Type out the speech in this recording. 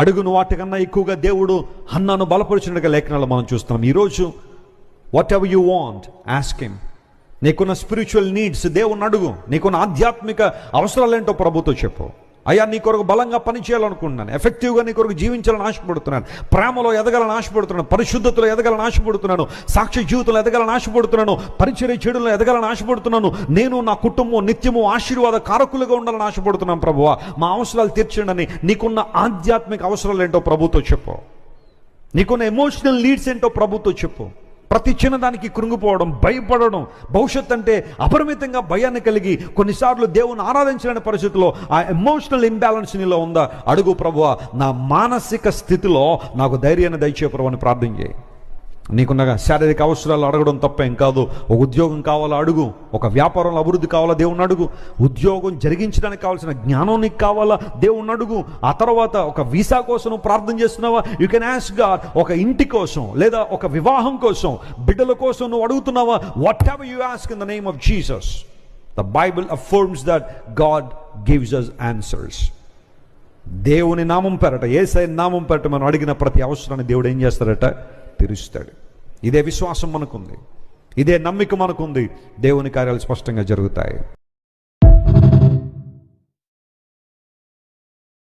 అడుగును వాటికన్నా ఎక్కువగా దేవుడు హన్నాను బలపరిచినట్టుగా లేఖనాలు మనం చూస్తున్నాం. ఈరోజు what ever you want ask him. నీకున్న స్పిరిచువల్ నీడ్స్ దేవుణ్ణి అడుగు. నీకున్న ఆధ్యాత్మిక అవసరాలు ఏంటో ప్రభుతో చెప్పు. అయ్యా, నీ కొరకు బలంగా పని చేయాలనుకుంటున్నాను, ఎఫెక్టివ్గా నీ కొరకు జీవించాలని ఆశపడుతున్నాను, ప్రేమలో ఎదగాలని ఆశపడుతున్నాను, పరిశుద్ధతలో ఎదగాలని ఆశపడుతున్నాను, సాక్షి జీవితంలో ఎదగాలని ఆశపడుతున్నాను, పరిచర్య చేయడంలో ఎదగాలని ఆశపడుతున్నాను, నేను నా కుటుంబం నిత్యము ఆశీర్వాద కారకులుగా ఉండాలని ఆశపడుతున్నాను ప్రభువా, మా అవసరాలు తీర్చండి అని నీకున్న ఆధ్యాత్మిక అవసరాలు ఏంటో ప్రభుతో చెప్పు. నీకున్న ఎమోషనల్ నీడ్స్ ఏంటో ప్రభుతో చెప్పు. ప్రతి చిన్నదానికి కృంగిపోవడం, భయపడడం, భవిష్యత్ అంటే అపరిమితంగా భయాన్ని కలిగి కొన్నిసార్లు దేవుని ఆరాధించలేని పరిస్థితిలో ఆ ఎమోషనల్ ఇంబ్యాలెన్స్ నీలో ఉందా? అడుగు ప్రభువా, నా మానసిక స్థితిలో నాకు ధైర్యాన్ని దయచే ప్రభు అని ప్రార్థన చేయి. నీకున్న శారీరక అవసరాలు అడగడం తప్పేం కాదు. ఒక ఉద్యోగం కావాలా అడుగు, ఒక వ్యాపారంలో అభివృద్ధి కావాలా దేవుణ్ణి అడుగు, ఉద్యోగం జరిగించడానికి కావాల్సిన జ్ఞానం నీకు కావాలా దేవుణ్ణి అడుగు. ఆ తర్వాత ఒక వీసా కోసం ప్రార్థన చేస్తున్నావా, యూ కెన్ ఆస్క్ గాడ్. ఒక ఇంటి కోసం లేదా ఒక వివాహం కోసం, బిడ్డల కోసం నువ్వు అడుగుతున్నావా, whatever you ask in the name of Jesus, the Bible affirms that God gives us answers. దేవుని నామం పేరట, యేసయ్య నామం పేరట మనం అడిగిన ప్రతి అవసరాన్ని దేవుడు ఏం చేస్తాడట? తీరుస్తాడు. ఇదే విశ్వాసం మనకుంది, ఇదే నమ్మిక మనకుంది. దేవుని కార్యాలు స్పష్టంగా జరుగుతాయి.